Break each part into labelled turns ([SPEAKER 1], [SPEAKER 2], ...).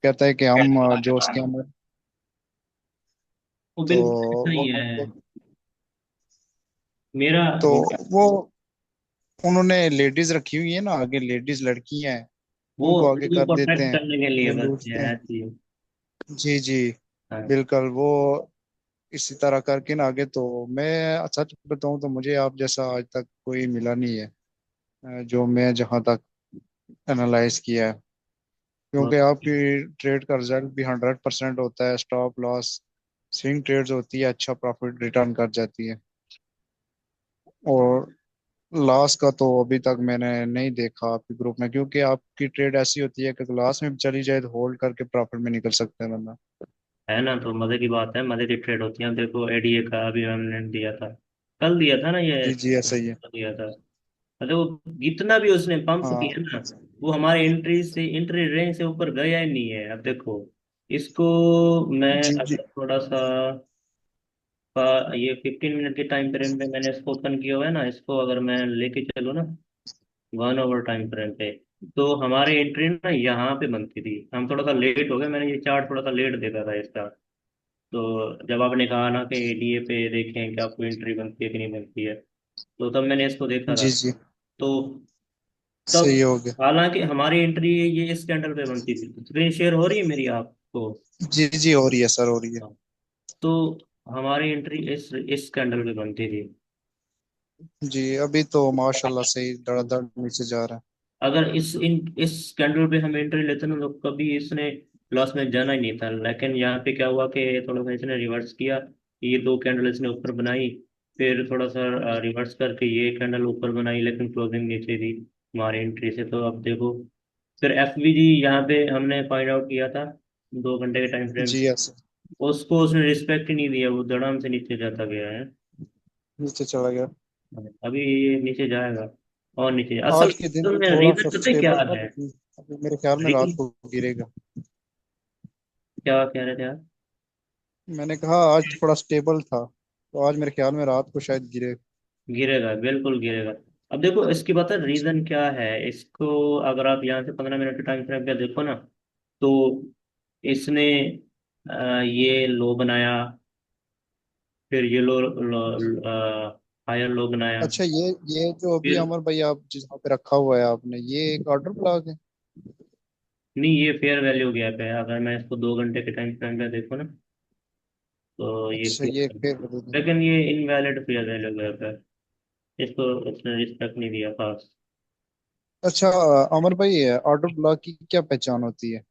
[SPEAKER 1] कहता है कि हम जो उसके अंदर,
[SPEAKER 2] वो
[SPEAKER 1] तो
[SPEAKER 2] बिल्कुल ऐसा
[SPEAKER 1] वो
[SPEAKER 2] ही है। मेरा
[SPEAKER 1] तो वो उन्होंने लेडीज रखी हुई है ना, आगे लेडीज लड़की हैं,
[SPEAKER 2] वो
[SPEAKER 1] उनको आगे
[SPEAKER 2] वीडियो
[SPEAKER 1] कर
[SPEAKER 2] को
[SPEAKER 1] देते
[SPEAKER 2] ट्रैक
[SPEAKER 1] हैं,
[SPEAKER 2] करने के लिए
[SPEAKER 1] वो
[SPEAKER 2] बस
[SPEAKER 1] लूटते
[SPEAKER 2] है
[SPEAKER 1] हैं।
[SPEAKER 2] ऐसी।
[SPEAKER 1] जी जी,
[SPEAKER 2] हाँ।
[SPEAKER 1] बिल्कुल वो इसी तरह करके ना आगे। तो मैं सच बताऊं तो मुझे आप जैसा आज तक कोई मिला नहीं है, जो मैं जहां तक एनालाइज किया है। क्योंकि आपकी ट्रेड का रिजल्ट भी 100% होता है, स्टॉप लॉस, स्विंग ट्रेड्स होती है, अच्छा प्रॉफिट रिटर्न कर जाती है। और लॉस का तो अभी तक मैंने नहीं देखा आपके ग्रुप में, क्योंकि आपकी ट्रेड ऐसी होती है कि लॉस में भी चली जाए तो होल्ड करके प्रॉफिट में निकल सकता है बंदा।
[SPEAKER 2] है ना, तो मजे की बात है, मजे की ट्रेड होती है। देखो एडीए का अभी हमने दिया था, कल दिया था ना ये,
[SPEAKER 1] जी जी, ऐसा ही है।
[SPEAKER 2] दिया था। देखो जितना भी उसने पंप किया
[SPEAKER 1] हाँ
[SPEAKER 2] ना, वो हमारे एंट्री रेंज से ऊपर गया ही नहीं है। अब देखो इसको, मैं
[SPEAKER 1] जी जी।
[SPEAKER 2] अगर थोड़ा सा ये 15 मिनट के टाइम फ्रेम पे मैंने इसको ओपन किया हुआ है ना, इसको अगर मैं लेके चलूँ ना 1 ओवर टाइम फ्रेम पे, तो हमारी एंट्री ना यहाँ पे बनती थी। हम थोड़ा सा लेट हो गए, मैंने ये चार्ट थोड़ा सा लेट देखा था इसका। तो जब आपने कहा ना कि एडीए पे देखें कि आपको एंट्री बनती है कि नहीं बनती है, तो तब मैंने इसको देखा था।
[SPEAKER 1] जी जी,
[SPEAKER 2] तो तब,
[SPEAKER 1] सही हो गया।
[SPEAKER 2] हालांकि हमारी एंट्री ये इस कैंडल पे बनती थी। स्क्रीन शेयर हो रही है मेरी आपको?
[SPEAKER 1] जी जी, हो रही है सर, हो रही है।
[SPEAKER 2] हाँ। तो हमारी एंट्री इस कैंडल पे बनती थी।
[SPEAKER 1] जी, अभी तो माशाल्लाह सही धड़ाधड़ नीचे जा रहा
[SPEAKER 2] अगर इस कैंडल पे हम एंट्री लेते ना, तो कभी इसने लॉस में जाना ही नहीं था। लेकिन यहाँ पे क्या हुआ कि थोड़ा सा इसने रिवर्स किया, ये दो कैंडल इसने ऊपर बनाई, फिर थोड़ा सा रिवर्स करके ये कैंडल ऊपर बनाई, लेकिन क्लोजिंग नीचे थी हमारी एंट्री से। तो अब देखो, फिर एफवीजी यहाँ पे हमने फाइंड आउट किया था 2 घंटे के टाइम
[SPEAKER 1] है।
[SPEAKER 2] फ्रेम,
[SPEAKER 1] जी ऐसे
[SPEAKER 2] उसको उसने रिस्पेक्ट ही नहीं दिया, वो धड़ाम से नीचे जाता गया है।
[SPEAKER 1] नीचे चला गया।
[SPEAKER 2] अभी ये नीचे जाएगा और नीचे, असल
[SPEAKER 1] आज के दिन तो
[SPEAKER 2] में
[SPEAKER 1] थोड़ा सा
[SPEAKER 2] रीजन पता है क्या
[SPEAKER 1] स्टेबल था,
[SPEAKER 2] है?
[SPEAKER 1] लेकिन अभी मेरे ख्याल में रात
[SPEAKER 2] रीजन
[SPEAKER 1] को गिरेगा।
[SPEAKER 2] क्या कह रहे थे आप?
[SPEAKER 1] मैंने कहा आज थोड़ा स्टेबल था, तो आज मेरे ख्याल में रात को शायद गिरे।
[SPEAKER 2] गिरेगा, बिल्कुल गिरेगा। अब देखो इसकी पता है रीजन क्या है इसको? अगर आप यहाँ से 15 मिनट के टाइम फ्रेम पे देखो ना, तो इसने ये लो बनाया, फिर ये हायर लो बनाया,
[SPEAKER 1] अच्छा, ये जो अभी
[SPEAKER 2] फिर
[SPEAKER 1] अमर भाई आप जिस यहाँ पे रखा हुआ है आपने, ये एक ऑर्डर ब्लॉक है?
[SPEAKER 2] नहीं, ये फेयर वैल्यू गैप है। अगर मैं इसको 2 घंटे के टाइम फ्रेम पे देखो ना, तो ये
[SPEAKER 1] अच्छा, ये
[SPEAKER 2] फेयर,
[SPEAKER 1] फिर बदल दें।
[SPEAKER 2] लेकिन ये इनवैलिड फेयर वैल्यू गैप है। इसको उसने रिस्पेक्ट नहीं दिया खास।
[SPEAKER 1] अच्छा, अमर भाई ऑर्डर ब्लॉक की क्या पहचान होती है?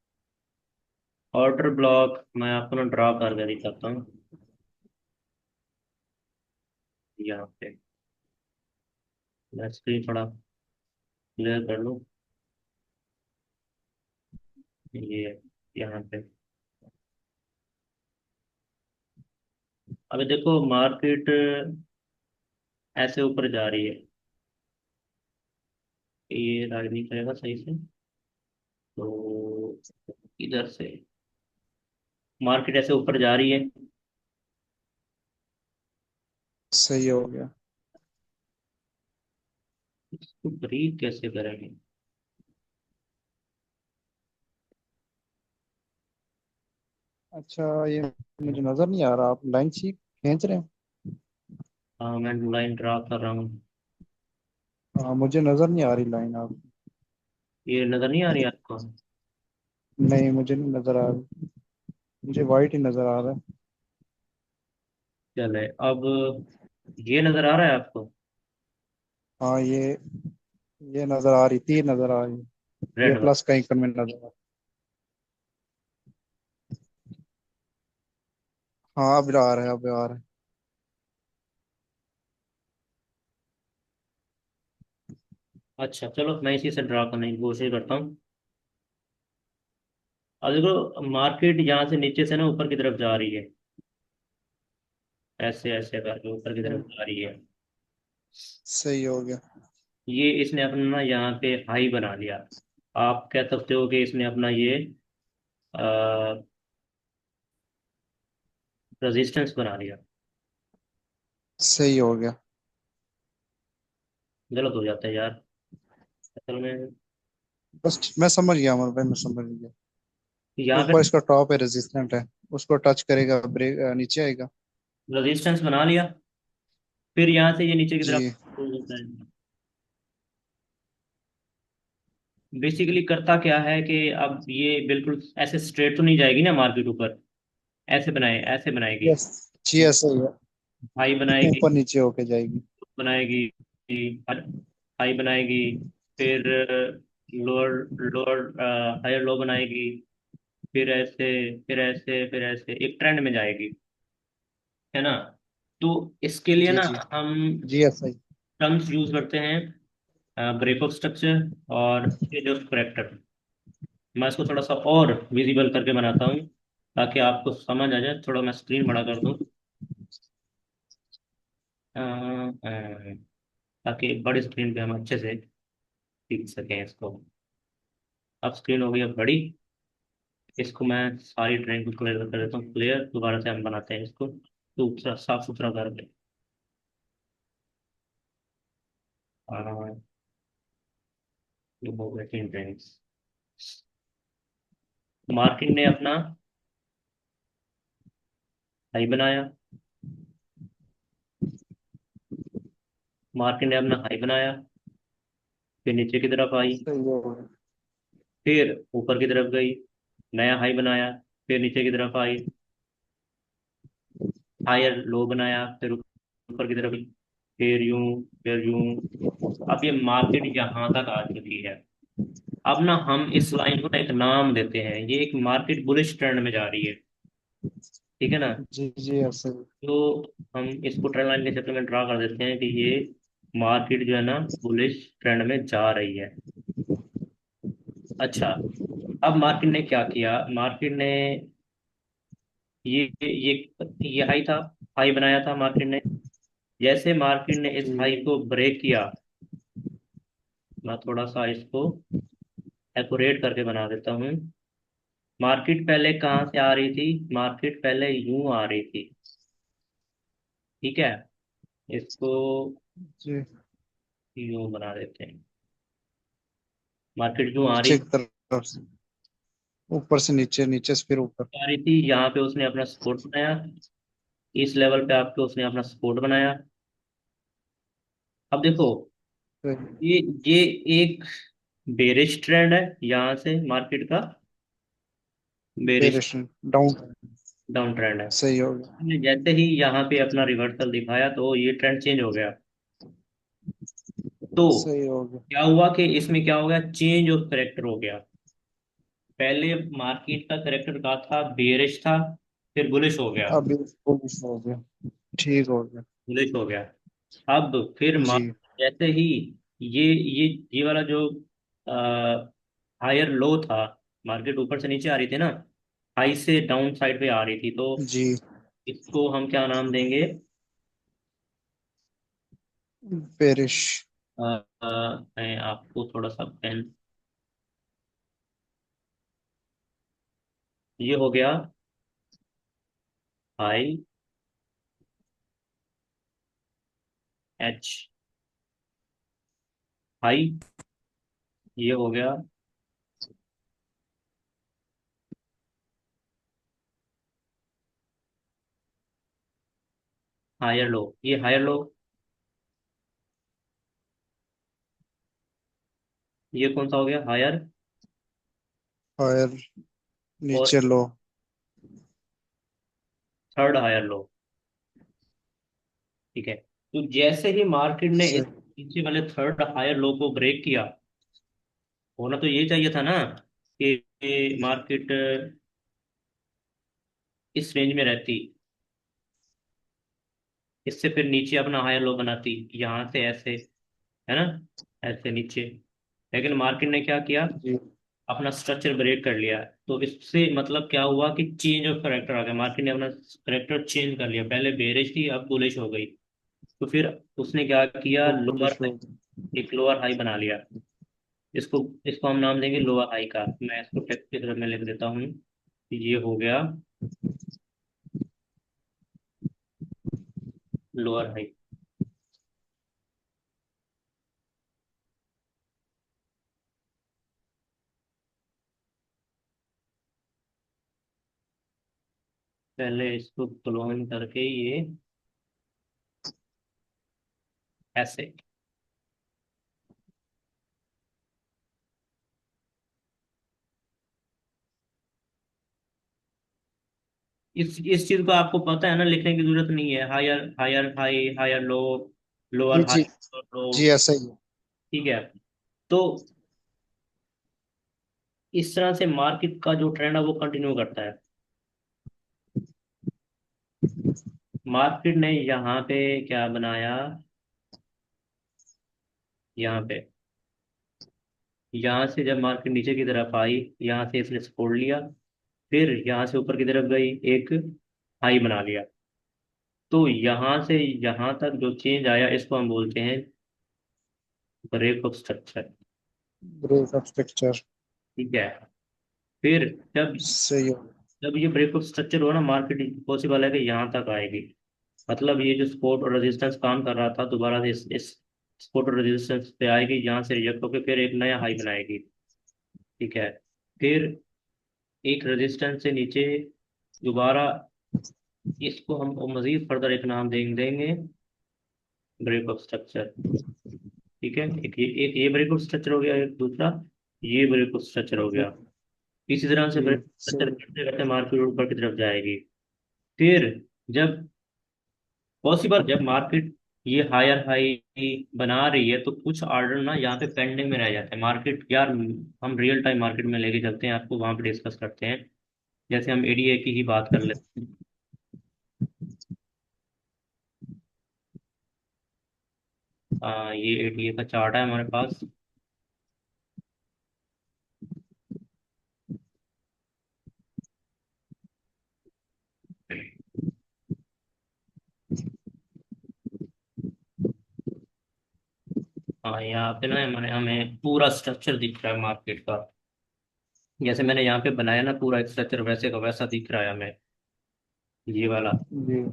[SPEAKER 2] ऑर्डर ब्लॉक मैं आपको ना ड्रा करके दिखाता हूँ यहाँ पे। मैं स्क्रीन थोड़ा क्लियर कर लूँ। ये यहाँ पे अभी देखो मार्केट ऐसे ऊपर जा रही है, ये राइट नहीं करेगा सही से, तो इधर से मार्केट ऐसे ऊपर जा रही है।
[SPEAKER 1] सही हो गया।
[SPEAKER 2] इसको ब्रीथ कैसे करेंगे?
[SPEAKER 1] अच्छा, ये मुझे नजर नहीं आ रहा, आप लाइन सी खींच रहे हैं?
[SPEAKER 2] हाँ मैं लाइन ड्रा कर रहा हूँ।
[SPEAKER 1] हाँ, मुझे नजर नहीं आ रही लाइन आप।
[SPEAKER 2] ये नजर नहीं आ रही आपको?
[SPEAKER 1] नहीं, मुझे नहीं नजर आ रही, मुझे वाइट ही नजर आ रहा है।
[SPEAKER 2] चले अब, ये नजर आ रहा है आपको?
[SPEAKER 1] हाँ, ये नजर आ रही, तीर नजर आ रही। ये
[SPEAKER 2] रेड वाला।
[SPEAKER 1] प्लस का इंक्रीमेंट नजर आ रहा। हाँ, अब आ रहा है, अब आ रहा है।
[SPEAKER 2] अच्छा चलो, मैं इसी से ड्रा करने की कोशिश करता हूँ। अब देखो मार्केट यहाँ से नीचे से ना ऊपर की तरफ जा रही है, ऐसे ऐसे करके ऊपर की तरफ जा रही है।
[SPEAKER 1] सही हो गया।
[SPEAKER 2] ये इसने अपना ना यहाँ पे हाई बना लिया। आप कह सकते हो कि इसने अपना ये रेजिस्टेंस बना लिया।
[SPEAKER 1] सही हो गया।
[SPEAKER 2] गलत हो जाता है यार असल में।
[SPEAKER 1] बस मैं समझ गया अमर भाई, मैं समझ गया।
[SPEAKER 2] यहाँ पे
[SPEAKER 1] ऊपर इसका टॉप है, रेजिस्टेंट है, उसको टच करेगा ब्रेक नीचे आएगा।
[SPEAKER 2] रेजिस्टेंस बना लिया, फिर यहाँ से ये नीचे की तरफ
[SPEAKER 1] जी।
[SPEAKER 2] pull होता है। बेसिकली करता क्या है कि अब ये बिल्कुल ऐसे स्ट्रेट तो नहीं जाएगी ना मार्केट ऊपर, ऐसे बनाए, ऐसे बनाएगी।
[SPEAKER 1] यस। जी ऐसा ही है।
[SPEAKER 2] हाई बनाएगी,
[SPEAKER 1] ऊपर नीचे होके जाएगी।
[SPEAKER 2] बनाएगी, हाई बनाएगी, फिर लोअर, लोअर, हायर लो बनाएगी, फिर ऐसे, फिर ऐसे, फिर ऐसे एक ट्रेंड में जाएगी, है ना। तो इसके लिए
[SPEAKER 1] जी
[SPEAKER 2] ना
[SPEAKER 1] जी।
[SPEAKER 2] हम
[SPEAKER 1] जी ऐसा ही।
[SPEAKER 2] टर्म्स यूज करते हैं, ब्रेकअप स्ट्रक्चर और स्टेज ऑफ करेक्टर। मैं इसको थोड़ा सा और विजिबल करके बनाता हूँ ताकि आपको समझ आ जाए। थोड़ा मैं स्क्रीन बड़ा कर दूँ, ताकि बड़ी स्क्रीन पे हम अच्छे से देख सकें इसको। अब स्क्रीन हो गई है बड़ी, इसको मैं सारी ड्राइंग को क्लियर कर देता हूँ, क्लियर दोबारा से हम बनाते हैं इसको तो साफ सुथरा करके। ये हो गए तीन ड्राइंग्स। मार्किन ने अपना हाई बनाया, मार्किन ने अपना हाई बनाया, फिर नीचे की तरफ आई,
[SPEAKER 1] सही हो गया।
[SPEAKER 2] फिर ऊपर की तरफ गई, नया हाई बनाया, फिर नीचे की तरफ आई, हायर लो बनाया, फिर ऊपर की तरफ गई, फिर यूं, फिर यूं। अब ये मार्केट यहाँ तक आ चुकी है। अब ना हम इस लाइन को ना एक नाम देते हैं, ये एक मार्केट बुलिश ट्रेंड में जा रही है, ठीक है ना।
[SPEAKER 1] जी जी ऐसा ही।
[SPEAKER 2] तो हम इसको ट्रेंड लाइन के क्षेत्र में ड्रा कर देते हैं कि ये मार्केट जो है ना बुलिश ट्रेंड में जा रही है। अच्छा, अब मार्केट ने क्या किया, मार्केट ने ये हाई था, हाई बनाया था मार्केट ने। जैसे मार्केट ने इस
[SPEAKER 1] जी
[SPEAKER 2] हाई को ब्रेक किया, मैं थोड़ा सा इसको एक्यूरेट करके बना देता हूँ। मार्केट पहले कहाँ से आ रही थी, मार्केट पहले यूं आ रही थी, ठीक है। इसको
[SPEAKER 1] जी।
[SPEAKER 2] यूं बना देते हैं, मार्केट यूं आ रही
[SPEAKER 1] नीचे की तरफ से ऊपर से नीचे, नीचे से फिर ऊपर।
[SPEAKER 2] आ रही थी, यहाँ पे उसने अपना सपोर्ट बनाया, इस लेवल पे आपके उसने अपना सपोर्ट बनाया। अब देखो, ये ये एक बेरिश ट्रेंड है यहाँ से मार्केट का, bearish
[SPEAKER 1] variation down.
[SPEAKER 2] Down trend है।
[SPEAKER 1] सही हो गया।
[SPEAKER 2] हमने जैसे ही यहाँ पे अपना रिवर्सल दिखाया तो ये ट्रेंड चेंज हो गया। तो
[SPEAKER 1] सही हो गया।
[SPEAKER 2] क्या हुआ कि इसमें क्या हो गया, चेंज ऑफ करेक्टर हो गया। पहले मार्केट का करेक्टर का था, बेरिश था, फिर बुलिश हो गया,
[SPEAKER 1] अभी बुलिश हो गया। ठीक हो गया।
[SPEAKER 2] बुलिश हो गया। अब फिर
[SPEAKER 1] जी
[SPEAKER 2] जैसे ही ये वाला जो हायर लो था, मार्केट ऊपर से नीचे आ रही थी ना, हाई से डाउन साइड पे आ रही थी, तो
[SPEAKER 1] जी।
[SPEAKER 2] इसको हम क्या नाम देंगे,
[SPEAKER 1] बेरिश।
[SPEAKER 2] मैं आपको थोड़ा सा पेन, ये हो गया हाई एच, हाई, ये हो गया हायर लो, ये हायर लो, ये कौन सा हो गया हायर,
[SPEAKER 1] हायर।
[SPEAKER 2] और
[SPEAKER 1] नीचे लो।
[SPEAKER 2] थर्ड हायर लो, ठीक है। तो जैसे ही मार्केट ने इस
[SPEAKER 1] से
[SPEAKER 2] नीचे वाले थर्ड हायर लो को ब्रेक किया, होना तो ये चाहिए था ना कि मार्केट इस रेंज में रहती, इससे फिर नीचे अपना हायर लो बनाती यहाँ से ऐसे, है ना, ऐसे नीचे। लेकिन मार्केट ने क्या किया,
[SPEAKER 1] जी।
[SPEAKER 2] अपना स्ट्रक्चर ब्रेक कर लिया। तो इससे मतलब क्या हुआ कि चेंज ऑफ करेक्टर आ गया, मार्केट ने अपना करेक्टर चेंज कर लिया, पहले बेरिश थी अब बुलिश हो गई। तो फिर उसने क्या किया, लोअर,
[SPEAKER 1] बुलिश हो गया।
[SPEAKER 2] एक लोअर हाई बना लिया। इसको इसको हम नाम देंगे लोअर हाई का, मैं इसको टेक्स्ट की तरफ में लिख देता हूँ। ये हो गया लोअर हाई। पहले इसको क्लोन करके ये ऐसे, इस चीज को आपको पता है ना, लिखने की जरूरत नहीं है। Higher higher high, higher low, lower
[SPEAKER 1] जी
[SPEAKER 2] हाई,
[SPEAKER 1] जी।
[SPEAKER 2] Lower low.
[SPEAKER 1] जी ऐसा ही है।
[SPEAKER 2] ठीक है। तो इस तरह से मार्केट का जो ट्रेंड है वो कंटिन्यू करता है। मार्केट ने यहाँ पे क्या बनाया, यहाँ पे, यहाँ से जब मार्केट नीचे की तरफ आई, यहाँ से इसने सपोर्ट लिया, फिर यहाँ से ऊपर की तरफ गई, एक हाई बना लिया। तो यहाँ से यहाँ तक जो चेंज आया इसको हम बोलते हैं break of structure.
[SPEAKER 1] Break of structure.
[SPEAKER 2] ठीक है। फिर जब
[SPEAKER 1] सही है।
[SPEAKER 2] जब ये ब्रेक ऑफ स्ट्रक्चर हुआ ना, मार्केट पॉसिबल है कि यहाँ तक आएगी। मतलब ये जो सपोर्ट और रेजिस्टेंस काम कर रहा था, दोबारा से इस सपोर्ट और रेजिस्टेंस पे आएगी, यहाँ से रिजेक्ट होकर फिर एक नया हाई बनाएगी। ठीक है। फिर एक रेजिस्टेंस से नीचे दोबारा, इसको हम मजीद फर्दर एक नाम देंगे ब्रेक ऑफ स्ट्रक्चर। ठीक है। एक ये ब्रेक ऑफ स्ट्रक्चर हो गया, एक दूसरा ये ब्रेक ऑफ स्ट्रक्चर हो गया। इसी तरह से
[SPEAKER 1] जी
[SPEAKER 2] ब्रेक स्ट्रक्चर
[SPEAKER 1] सही।
[SPEAKER 2] करते करते मार्केट ऊपर की तरफ जाएगी। फिर जब पॉसिबल, जब मार्केट ये हायर हाई बना रही है, तो कुछ ऑर्डर ना यहाँ पे पेंडिंग में रह जाते हैं। मार्केट यार, हम रियल टाइम मार्केट में लेके चलते हैं आपको, वहां पे डिस्कस करते हैं। जैसे हम एडीए की ही बात कर लेते हैं। ये एडीए का चार्ट है हमारे पास। हाँ, यहाँ पे ना हमारे हमें पूरा स्ट्रक्चर दिख रहा है मार्केट का। जैसे मैंने यहाँ पे बनाया ना पूरा स्ट्रक्चर, वैसे का वैसा दिख रहा है हमें, ये वाला।
[SPEAKER 1] जी।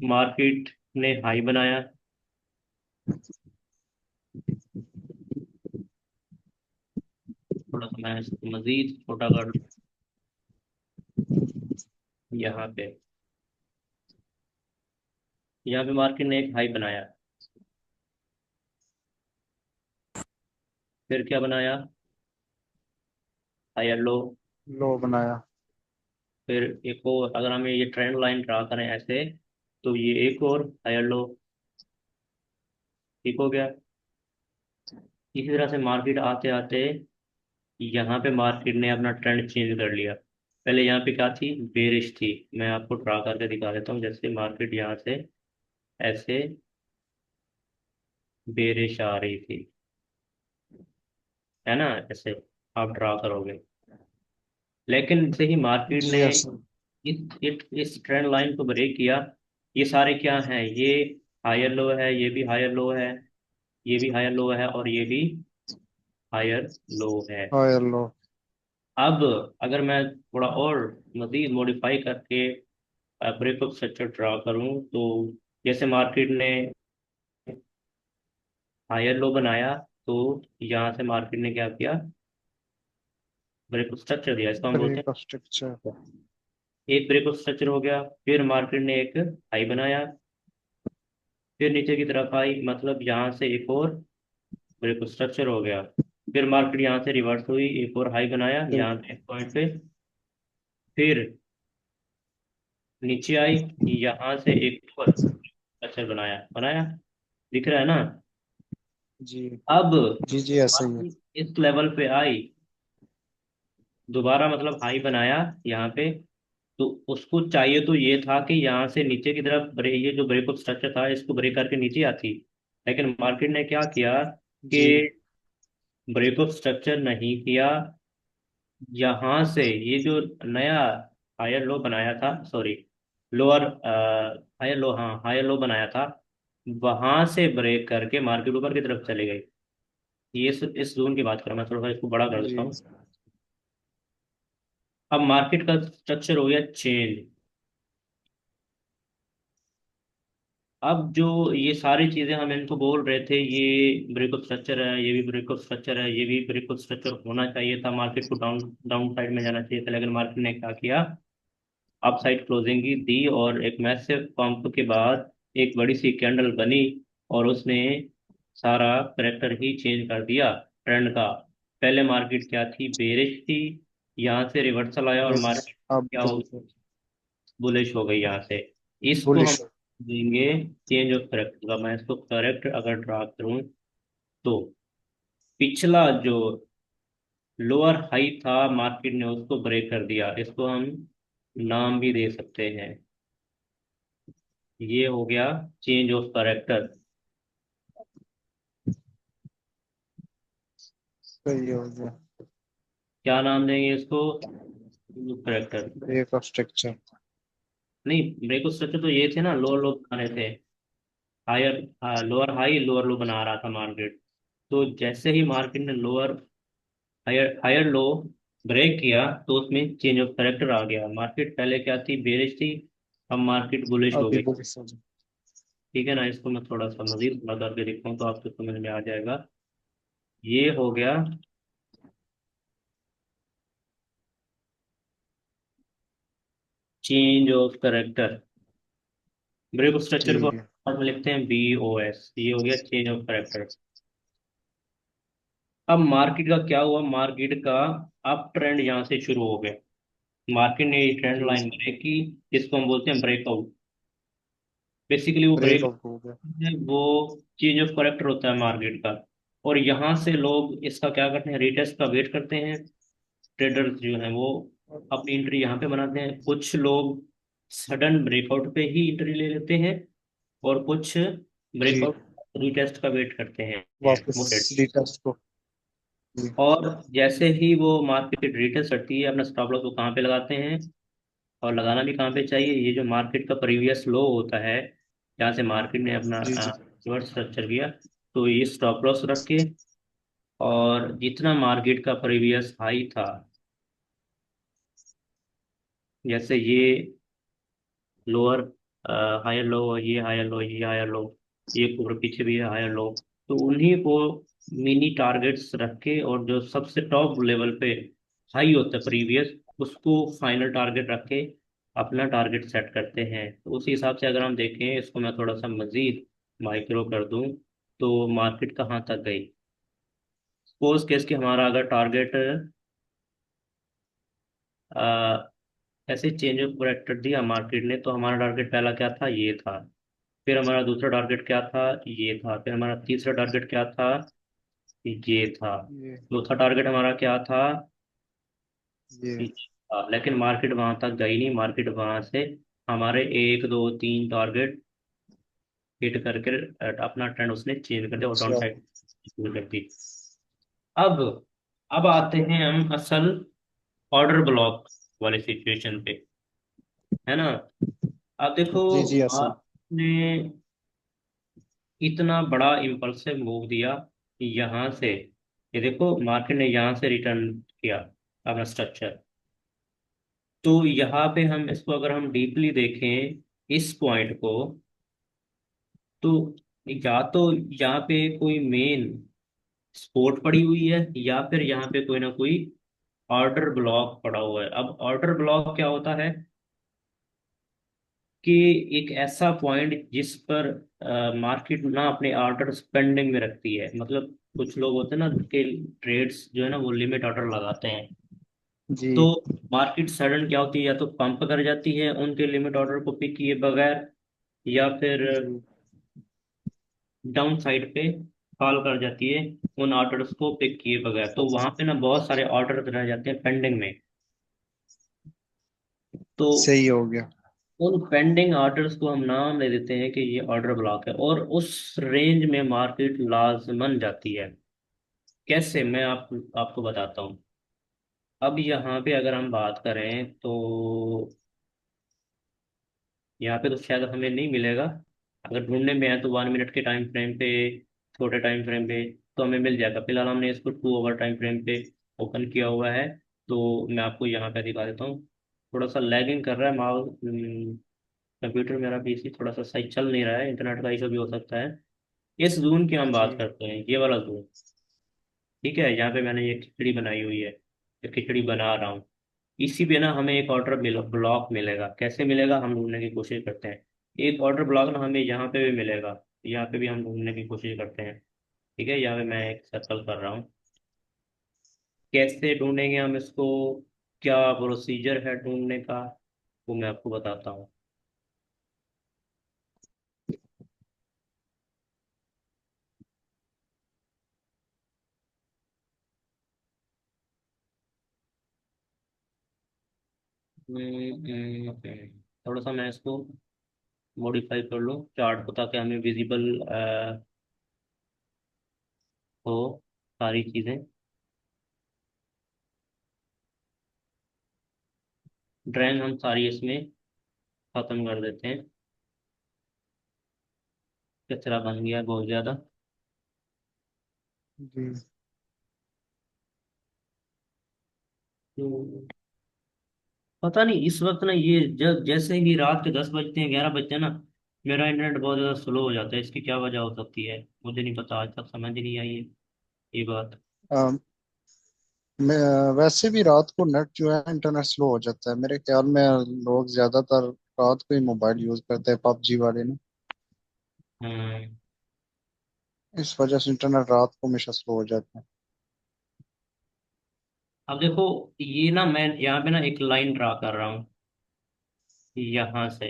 [SPEAKER 2] मार्केट ने हाई बनाया, थोड़ा सा मैं इसको मजीद छोटा कर लूं, यहाँ पे, यहाँ पे मार्केट ने एक हाई बनाया। फिर क्या बनाया, हायर लो।
[SPEAKER 1] लो बनाया।
[SPEAKER 2] फिर एक और, अगर हमें ये ट्रेंड लाइन ड्रा करें ऐसे, तो ये एक और हायर लो, ठीक हो गया। इसी तरह से मार्केट आते आते यहाँ पे मार्केट ने अपना ट्रेंड चेंज कर लिया। पहले यहाँ पे क्या थी, बेरिश थी। मैं आपको ड्रा करके दिखा देता हूँ। जैसे मार्केट यहाँ से ऐसे बेरिश आ रही थी, है ना, ऐसे आप ड्रा करोगे। लेकिन जैसे ही मार्केट
[SPEAKER 1] जी
[SPEAKER 2] ने
[SPEAKER 1] ऐसा।
[SPEAKER 2] इस ट्रेंड लाइन को ब्रेक किया, ये सारे क्या हैं, ये हायर लो है, ये भी हायर लो है, ये भी हायर लो है, और ये भी हायर लो है।
[SPEAKER 1] हाँ लो।
[SPEAKER 2] अब अगर मैं थोड़ा और मजीद मॉडिफाई करके ब्रेकअप स्ट्रक्चर ड्रा करूं, तो जैसे मार्केट ने हायर लो बनाया, तो यहाँ से मार्केट ने क्या किया, ब्रेकअप स्ट्रक्चर दिया, इसको हम बोलते
[SPEAKER 1] ब्रेक ऑफ स्ट्रक्चर।
[SPEAKER 2] हैं। एक ब्रेकअप स्ट्रक्चर हो गया, फिर मार्केट ने एक हाई बनाया, फिर नीचे की तरफ आई, मतलब यहाँ से एक और ब्रेकअप स्ट्रक्चर हो गया। फिर मार्केट यहाँ से रिवर्स हुई, एक और हाई बनाया
[SPEAKER 1] सही।
[SPEAKER 2] यहाँ पे एक पॉइंट पे, फिर नीचे आई, यहाँ से एक और स्ट्रक्चर बनाया बनाया, दिख रहा है ना।
[SPEAKER 1] जी
[SPEAKER 2] अब
[SPEAKER 1] जी। जी ऐसा ही है।
[SPEAKER 2] मार्केट इस लेवल पे आई, दोबारा मतलब हाई बनाया यहाँ पे, तो उसको चाहिए तो ये था कि यहाँ से नीचे की तरफ ये जो ब्रेकअप स्ट्रक्चर था इसको ब्रेक करके नीचे आती। लेकिन मार्केट ने क्या किया कि
[SPEAKER 1] जी।
[SPEAKER 2] ब्रेकअप स्ट्रक्चर नहीं किया, यहाँ से ये जो नया हायर लो बनाया था, सॉरी, लोअर हायर लो, हाँ हायर लो बनाया था, वहां से ब्रेक करके मार्केट ऊपर की तरफ चली गई। ये इस जोन की बात करें, मैं थोड़ा सा इसको बड़ा कर
[SPEAKER 1] जी
[SPEAKER 2] देता हूँ। अब मार्केट का स्ट्रक्चर हो गया चेंज। अब जो ये सारी चीजें हम इनको बोल रहे थे, ये ब्रेकअप स्ट्रक्चर है, ये भी ब्रेकअप स्ट्रक्चर है, ये भी ब्रेकअप स्ट्रक्चर होना चाहिए था, मार्केट को डाउन डाउन साइड में जाना चाहिए था, लेकिन मार्केट ने क्या किया, अप साइड क्लोजिंग की दी, और एक मैसिव पंप के बाद एक बड़ी सी कैंडल बनी, और उसने सारा करेक्टर ही चेंज कर दिया ट्रेंड का। पहले मार्केट क्या थी, बेरिश थी, यहाँ से रिवर्सल आया और
[SPEAKER 1] यस।
[SPEAKER 2] मार्केट
[SPEAKER 1] अब
[SPEAKER 2] क्या हो,
[SPEAKER 1] बिल्कुल
[SPEAKER 2] बुलिश हो गई यहाँ से। इसको हम
[SPEAKER 1] बुलिश।
[SPEAKER 2] देंगे चेंज ऑफ करेक्टर का। मैं इसको करेक्ट अगर ड्रा करूं तो पिछला जो लोअर हाई था, मार्केट ने उसको ब्रेक कर दिया, इसको हम नाम भी दे सकते हैं, ये हो गया चेंज ऑफ करेक्टर।
[SPEAKER 1] सही हो गया।
[SPEAKER 2] क्या नाम देंगे इसको, करेक्टर।
[SPEAKER 1] Break of structure.
[SPEAKER 2] नहीं, ब्रेक ऑफ स्ट्रक्चर तो ये थे ना, लोअर लो बना रहे थे, higher lower high lower low बना रहा था मार्केट। तो जैसे ही मार्केट ने lower higher higher low break किया, तो उसमें चेंज ऑफ करेक्टर आ गया। मार्केट पहले क्या थी, बेरिश थी, अब मार्केट बुलिश हो
[SPEAKER 1] अभी
[SPEAKER 2] गई।
[SPEAKER 1] बुलिश हो गया।
[SPEAKER 2] ठीक है ना, इसको मैं थोड़ा सा मजीद बड़ा करके दिखाऊं तो आपको समझ में आ जाएगा। ये हो गया change of character. Break structure को
[SPEAKER 1] ठीक है।
[SPEAKER 2] हम लिखते हैं BOS, ये हो गया चेंज ऑफ करेक्टर। अब मार्केट का क्या हुआ, मार्केट का अप ट्रेंड यहाँ से शुरू हो गया, मार्केट ने ट्रेंड
[SPEAKER 1] जी
[SPEAKER 2] लाइन
[SPEAKER 1] जी।
[SPEAKER 2] ब्रेक की, इसको हम बोलते हैं ब्रेकआउट। बेसिकली वो ब्रेक
[SPEAKER 1] ब्रेकआउट हो गया।
[SPEAKER 2] है, वो चेंज ऑफ करेक्टर होता है मार्केट का। और यहाँ से लोग इसका क्या करते हैं, रीटेस्ट का वेट करते हैं। ट्रेडर्स जो हैं वो अपनी एंट्री यहाँ पे बनाते हैं, कुछ लोग सडन ब्रेकआउट पे ही एंट्री ले लेते हैं, और कुछ
[SPEAKER 1] जी।
[SPEAKER 2] ब्रेकआउट रीटेस्ट का वेट करते हैं।
[SPEAKER 1] वापस
[SPEAKER 2] वो trade।
[SPEAKER 1] रिटेस्ट को। जी
[SPEAKER 2] और जैसे ही वो मार्केट रिटेस्ट करती है, अपना स्टॉप लॉस वो कहाँ पे लगाते हैं, और लगाना भी कहाँ पे चाहिए, ये जो मार्केट का प्रीवियस लो होता है, जहाँ से मार्केट ने अपना
[SPEAKER 1] जी। जी
[SPEAKER 2] रिवर्स स्ट्रक्चर किया, तो ये स्टॉप लॉस रख के, और जितना मार्केट का प्रीवियस हाई था, जैसे ये लोअर हायर लो, ये हायर लो, ये हायर लो, ये ऊपर पीछे भी है हायर लो, तो उन्हीं को मिनी टारगेट्स रख के, और जो सबसे टॉप लेवल पे हाई होता है प्रीवियस, उसको फाइनल टारगेट रख के अपना टारगेट सेट करते हैं। तो उसी हिसाब से अगर हम देखें, इसको मैं थोड़ा सा मजीद माइक्रो कर दूं, तो मार्केट कहाँ तक गई। सपोज केस कि हमारा अगर टारगेट ऐसे चेंज ऑफ करेक्टर दिया मार्केट ने, तो हमारा टारगेट पहला क्या था, ये था। फिर हमारा दूसरा टारगेट क्या था, ये था। फिर हमारा तीसरा टारगेट क्या था, ये था।
[SPEAKER 1] ये
[SPEAKER 2] चौथा टारगेट हमारा क्या था,
[SPEAKER 1] ये
[SPEAKER 2] ये था। लेकिन मार्केट वहां तक गई नहीं, मार्केट वहां से हमारे एक दो तीन टारगेट हिट करके अपना ट्रेंड उसने चेंज कर दिया, और डाउन
[SPEAKER 1] अच्छा।
[SPEAKER 2] साइड शुरू कर दी। अब अब आते हैं हम असल ऑर्डर ब्लॉक वाले सिचुएशन पे, है ना। अब देखो,
[SPEAKER 1] जी जी असल।
[SPEAKER 2] आपने इतना बड़ा इम्पल्सिव मूव दिया यहाँ से, ये देखो मार्केट ने यहाँ से रिटर्न किया अपना स्ट्रक्चर। तो यहाँ पे हम इसको अगर हम डीपली देखें इस पॉइंट को, तो या तो यहाँ पे कोई मेन सपोर्ट पड़ी हुई है, या फिर यहाँ पे कोई ना कोई ऑर्डर ब्लॉक पड़ा हुआ है। अब ऑर्डर ब्लॉक क्या होता है, कि एक ऐसा पॉइंट जिस पर मार्केट ना अपने ऑर्डर पेंडिंग में रखती है। मतलब कुछ लोग होते हैं ना कि ट्रेड्स जो है ना वो लिमिट ऑर्डर लगाते हैं,
[SPEAKER 1] जी
[SPEAKER 2] तो मार्केट सडन क्या होती है, या तो पंप कर जाती है उनके लिमिट ऑर्डर को पिक किए बगैर, या फिर
[SPEAKER 1] जी।
[SPEAKER 2] डाउन साइड पे फॉल कर जाती है उन ऑर्डर्स को पिक किए बगैर। तो वहां पे ना बहुत सारे ऑर्डर रह जाते हैं पेंडिंग में। तो
[SPEAKER 1] सही हो गया।
[SPEAKER 2] उन पेंडिंग ऑर्डर्स को हम नाम दे देते हैं कि ये ऑर्डर ब्लॉक है, और उस रेंज में मार्केट लाजमन जाती है। कैसे, मैं आपको बताता हूँ। अब यहाँ पे अगर हम बात करें, तो यहाँ पे तो शायद हमें नहीं मिलेगा, अगर ढूंढने में है तो 1 मिनट के टाइम फ्रेम पे, छोटे टाइम फ्रेम पे तो हमें मिल जाएगा। फिलहाल हमने इसको 2 आवर टाइम फ्रेम पे ओपन किया हुआ है, तो मैं आपको यहाँ पे दिखा देता हूँ। थोड़ा सा लैगिंग कर रहा है माल, कंप्यूटर मेरा पीसी थोड़ा सा सही चल नहीं रहा है, इंटरनेट का इशू भी हो सकता है। इस जून की हम बात
[SPEAKER 1] जी
[SPEAKER 2] करते हैं, ये वाला जून। ठीक है, यहाँ पे मैंने ये खिचड़ी बनाई हुई है, ये खिचड़ी बना रहा हूँ। इसी पे ना हमें एक ऑर्डर ब्लॉक मिलेगा, कैसे मिलेगा हम ढूंढने की कोशिश करते हैं। एक ऑर्डर ब्लॉक ना हमें यहाँ पे भी मिलेगा, यहाँ पे भी हम ढूंढने की कोशिश करते हैं। ठीक है, यहाँ पे मैं एक सर्कल कर रहा हूँ। कैसे ढूंढेंगे हम इसको, क्या प्रोसीजर है ढूंढने का, वो मैं आपको बताता हूँ। थोड़ा सा मैं इसको मॉडिफाई कर लूँ चार्ट को, ताकि हमें विजिबल हो सारी चीज़ें। ड्राइंग हम सारी इसमें खत्म कर देते हैं, कचरा बन गया बहुत ज़्यादा।
[SPEAKER 1] जी।
[SPEAKER 2] तो पता नहीं इस वक्त ना, ये जब जैसे ही रात के 10 बजते हैं, 11 बजते हैं ना, मेरा इंटरनेट बहुत ज़्यादा स्लो हो जाता है। इसकी क्या वजह हो सकती है मुझे नहीं पता, आज तक समझ नहीं आई है ये बात।
[SPEAKER 1] अम, मैं वैसे भी रात को नेट जो है इंटरनेट स्लो हो जाता है मेरे ख्याल में। लोग ज्यादातर रात को ही मोबाइल यूज करते हैं, पबजी वाले ने।
[SPEAKER 2] हम्म।
[SPEAKER 1] इस वजह से इंटरनेट रात को हमेशा स्लो हो जाता है।
[SPEAKER 2] अब देखो, ये ना मैं यहाँ पे ना एक लाइन ड्रा कर रहा हूँ, यहाँ से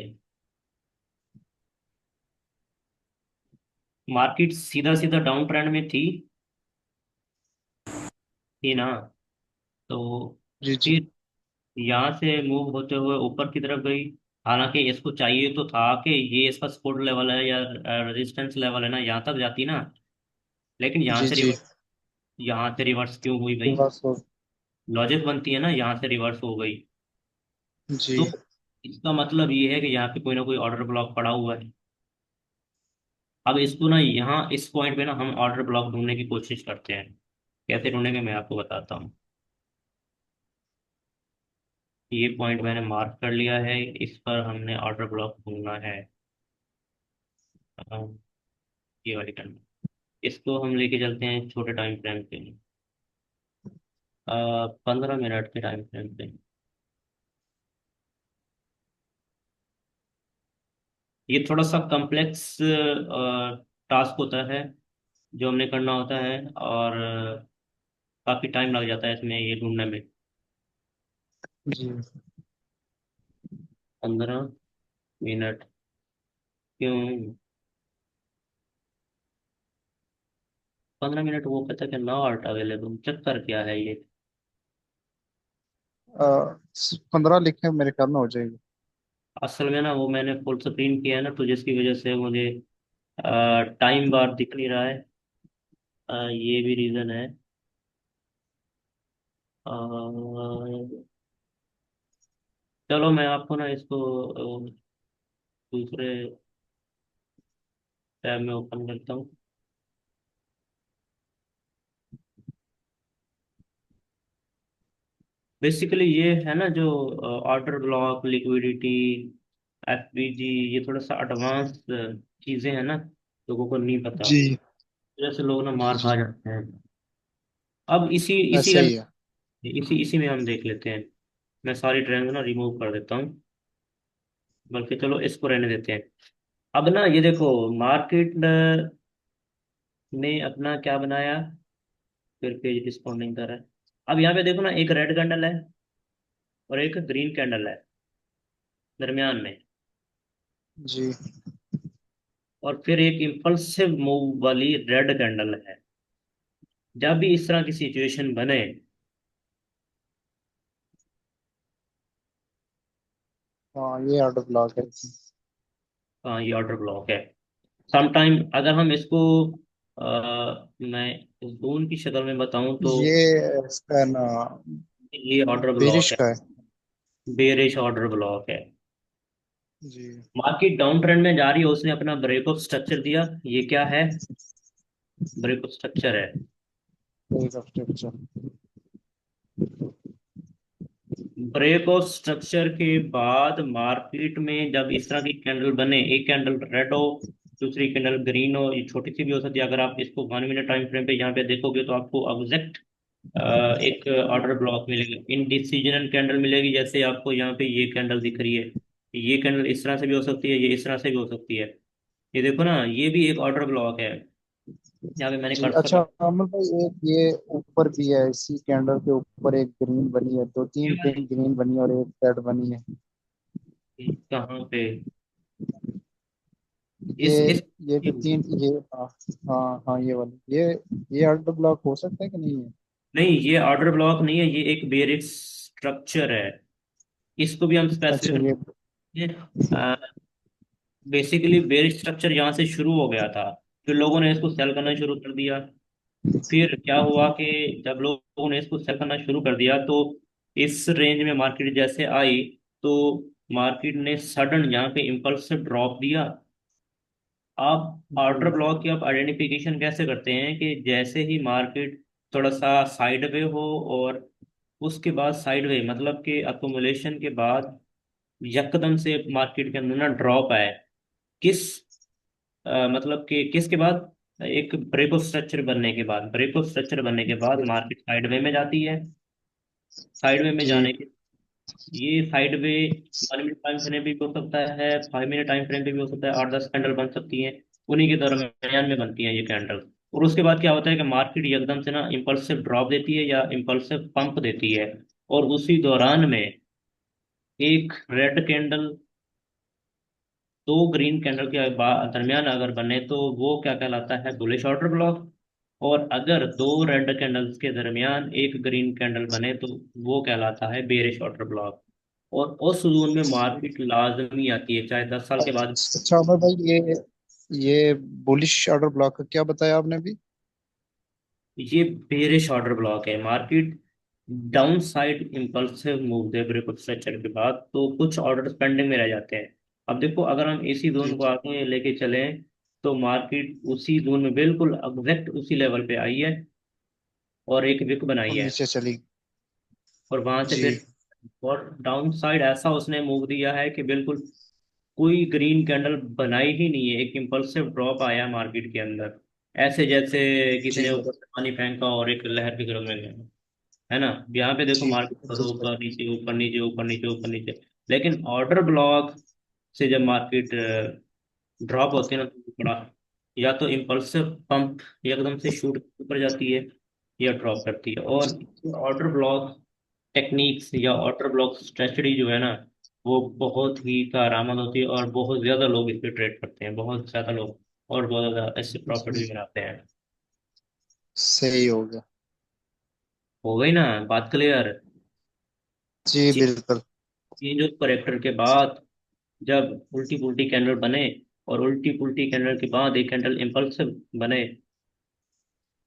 [SPEAKER 2] मार्केट सीधा सीधा डाउन ट्रेंड में थी ना। तो
[SPEAKER 1] जी जी
[SPEAKER 2] फिर यहाँ से मूव होते हुए ऊपर की तरफ गई। हालांकि इसको चाहिए तो था कि ये इसका सपोर्ट लेवल है या रेजिस्टेंस लेवल है ना, यहाँ तक जाती ना। लेकिन
[SPEAKER 1] जी जी।
[SPEAKER 2] यहाँ से रिवर्स क्यों हुई भाई।
[SPEAKER 1] बस
[SPEAKER 2] लॉजिक बनती है ना, यहाँ से रिवर्स हो गई। तो
[SPEAKER 1] जी।
[SPEAKER 2] इसका मतलब ये है कि यहाँ पे कोई ना कोई ऑर्डर ब्लॉक पड़ा हुआ है। अब इसको ना यहाँ इस पॉइंट पे ना हम ऑर्डर ब्लॉक ढूंढने की कोशिश करते हैं। कैसे ढूंढेंगे मैं आपको बताता हूँ। ये पॉइंट मैंने मार्क कर लिया है, इस पर हमने ऑर्डर ब्लॉक ढूंढना है। अ, ये वाली टर्म, इसको हम लेके चलते हैं छोटे टाइम फ्रेम के लिए, 15 मिनट के टाइम फ्रेम पे। ये थोड़ा सा कॉम्प्लेक्स टास्क होता है जो हमने करना होता है, और काफ़ी टाइम लग जाता है इसमें ये ढूंढने में।
[SPEAKER 1] जी।
[SPEAKER 2] 15 मिनट क्यों, 15 मिनट, वो कहता है कि नॉट अवेलेबल, चक्कर क्या है ये।
[SPEAKER 1] 15 लिखे मेरे ख्याल में हो जाएगी।
[SPEAKER 2] असल में ना वो मैंने फुल स्क्रीन किया है ना, तो जिसकी वजह से मुझे टाइम बार दिख नहीं रहा है। ये भी रीज़न है। अ, चलो मैं आपको ना इसको दूसरे टैब में ओपन करता हूँ। बेसिकली ये है ना जो ऑर्डर ब्लॉक, लिक्विडिटी, एफबीजी, ये थोड़ा सा एडवांस चीज़ें हैं ना, लोगों को नहीं पता,
[SPEAKER 1] जी
[SPEAKER 2] जैसे लोग ना
[SPEAKER 1] जी
[SPEAKER 2] मार
[SPEAKER 1] जी।
[SPEAKER 2] खा जाते हैं। अब इसी इसी
[SPEAKER 1] ऐसे ही है।
[SPEAKER 2] इसी इसी में हम देख लेते हैं। मैं सारी ड्राइंग ना रिमूव कर देता हूँ, बल्कि चलो इसको रहने देते हैं। अब ना ये देखो, मार्केट ने अपना क्या बनाया, फिर पेज रिस्पॉन्ड नहीं कर रहा है। अब यहाँ पे देखो ना, एक रेड कैंडल है और एक ग्रीन कैंडल है दरमियान में,
[SPEAKER 1] जी।
[SPEAKER 2] और फिर एक इम्पल्सिव मूव वाली रेड कैंडल है। जब भी इस तरह की सिचुएशन बने,
[SPEAKER 1] हाँ ये ऑर्डर ब्लॉक है।
[SPEAKER 2] हाँ ये ऑर्डर ब्लॉक है। समटाइम अगर हम इसको मैं जोन की शक्ल में बताऊं तो
[SPEAKER 1] ये इसका ना
[SPEAKER 2] ये ऑर्डर ब्लॉक
[SPEAKER 1] बेरिश
[SPEAKER 2] है,
[SPEAKER 1] का है।
[SPEAKER 2] बेरिश ऑर्डर ब्लॉक है।
[SPEAKER 1] जी।
[SPEAKER 2] मार्केट डाउन ट्रेंड में जा रही है, उसने अपना ब्रेकअप स्ट्रक्चर दिया। ये क्या है, ब्रेकअप स्ट्रक्चर है।
[SPEAKER 1] एक हफ्ते।
[SPEAKER 2] ब्रेक ऑफ स्ट्रक्चर के बाद मार्केट में जब इस तरह की कैंडल बने, एक कैंडल रेड हो, दूसरी कैंडल ग्रीन हो, ये छोटी सी भी हो सकती है, अगर आप इसको 1 मिनट टाइम फ्रेम पे यहाँ पे देखोगे तो आपको एग्जैक्ट एक ऑर्डर ब्लॉक मिलेगा, इनडिसीजनल कैंडल मिलेगी, जैसे आपको यहाँ पे ये कैंडल दिख रही है। ये कैंडल इस तरह से भी हो सकती है, ये इस तरह से भी हो सकती है। ये देखो ना, ये भी एक ऑर्डर ब्लॉक है। यहाँ पे मैंने
[SPEAKER 1] जी
[SPEAKER 2] कर्सर
[SPEAKER 1] अच्छा, अमर भाई एक ये ऊपर भी है, इसी कैंडल के ऊपर एक ग्रीन बनी है, दो
[SPEAKER 2] ये
[SPEAKER 1] तीन
[SPEAKER 2] वाली
[SPEAKER 1] ग्रीन बनी है और एक रेड बनी है।
[SPEAKER 2] कहाँ पे?
[SPEAKER 1] ये
[SPEAKER 2] इस
[SPEAKER 1] ये जो तीन ये, हाँ हाँ हाँ, ये वाली ये आउटर ब्लॉक हो सकता है कि नहीं है?
[SPEAKER 2] नहीं, ये ऑर्डर ब्लॉक नहीं है, ये एक बेरिक स्ट्रक्चर है। इसको भी हम
[SPEAKER 1] अच्छा
[SPEAKER 2] स्पेसिफिक
[SPEAKER 1] ये,
[SPEAKER 2] बेसिकली बेरिक स्ट्रक्चर यहाँ से शुरू हो गया था, फिर लोगों ने इसको सेल करना शुरू कर दिया। फिर क्या हुआ कि जब लोगों ने इसको सेल करना शुरू कर दिया तो इस रेंज में मार्केट जैसे आई, तो मार्केट ने सडन यहाँ पे इम्पल्सिव ड्रॉप दिया। आप ऑर्डर
[SPEAKER 1] जी
[SPEAKER 2] ब्लॉक की आप आइडेंटिफिकेशन कैसे करते हैं कि जैसे ही मार्केट थोड़ा सा साइडवे हो, और उसके बाद साइडवे मतलब कि अकोमुलेशन के बाद यकदम से मार्केट के अंदर ना ड्रॉप आए, किस मतलब कि किसके बाद, एक ब्रेक ऑफ स्ट्रक्चर बनने के बाद, ब्रेक ऑफ स्ट्रक्चर बनने के बाद मार्केट साइडवे में जाती है। साइडवे में
[SPEAKER 1] जी
[SPEAKER 2] जाने के, ये साइडवे 1 मिनट टाइम फ्रेम भी हो सकता है, 5 मिनट टाइम फ्रेम पे भी हो सकता है, 8-10 कैंडल बन सकती हैं। उन्हीं के दरमियान में बनती हैं ये कैंडल। और उसके बाद क्या होता है कि मार्केट एकदम से ना इम्पल्सिव ड्रॉप देती है या इम्पल्सिव पंप देती है, और उसी दौरान में एक रेड कैंडल, दो ग्रीन कैंडल के दरमियान अगर बने तो वो क्या कहलाता है, बुलिश ऑर्डर ब्लॉक। और अगर दो रेड कैंडल्स के दरमियान एक ग्रीन कैंडल बने तो वो कहलाता है बेरिश ऑर्डर ब्लॉक। और उस जोन में मार्केट लाजमी आती है, चाहे 10 साल के बाद।
[SPEAKER 1] अच्छा अमर भाई, ये बुलिश ऑर्डर ब्लॉक का क्या बताया आपने भी?
[SPEAKER 2] ये बेरिश ऑर्डर ब्लॉक है। Market down side impulsive move they break of structure के बाद, तो कुछ ऑर्डर पेंडिंग में रह जाते हैं। अब देखो, अगर हम इसी जोन
[SPEAKER 1] जी
[SPEAKER 2] को
[SPEAKER 1] जी,
[SPEAKER 2] आगे लेके चलें तो मार्केट उसी जोन में बिल्कुल एग्जैक्ट उसी लेवल पे आई है, और एक विक बनाई
[SPEAKER 1] और
[SPEAKER 2] है।
[SPEAKER 1] नीचे चली।
[SPEAKER 2] और वहां से फिर
[SPEAKER 1] जी
[SPEAKER 2] और डाउन साइड ऐसा उसने मूव दिया है कि बिल्कुल कोई ग्रीन कैंडल बनाई ही नहीं है, एक इम्पल्सिव ड्रॉप आया मार्केट के अंदर, ऐसे जैसे किसी
[SPEAKER 1] जी
[SPEAKER 2] ने ऊपर से पानी फेंका और एक लहर की तरफ में गया, है ना। यहाँ पे देखो
[SPEAKER 1] जी
[SPEAKER 2] मार्केट
[SPEAKER 1] जी
[SPEAKER 2] ऊपर नीचे ऊपर नीचे ऊपर नीचे ऊपर नीचे। लेकिन ऑर्डर ब्लॉक से जब मार्केट ड्रॉप होती है ना, तो बड़ा, या तो इम्पल्सिव पंप एकदम से शूट ऊपर जाती है, या ड्रॉप करती है। और
[SPEAKER 1] जी।
[SPEAKER 2] ऑर्डर ब्लॉक टेक्निक्स या ऑर्डर ब्लॉक स्ट्रेटजी जो है ना, वो बहुत ही कारआमद होती है, और बहुत ज्यादा लोग इस पे ट्रेड करते हैं, बहुत ज्यादा लोग, और बहुत ज्यादा इससे प्रॉफिट भी
[SPEAKER 1] जी
[SPEAKER 2] बनाते हैं।
[SPEAKER 1] सही हो गया।
[SPEAKER 2] हो गई ना बात क्लियर?
[SPEAKER 1] जी बिल्कुल।
[SPEAKER 2] चेंज ऑफ करेक्टर के बाद जब उल्टी पुल्टी कैंडल बने, और उल्टी पुल्टी कैंडल के बाद एक कैंडल इम्पल्सिव बने,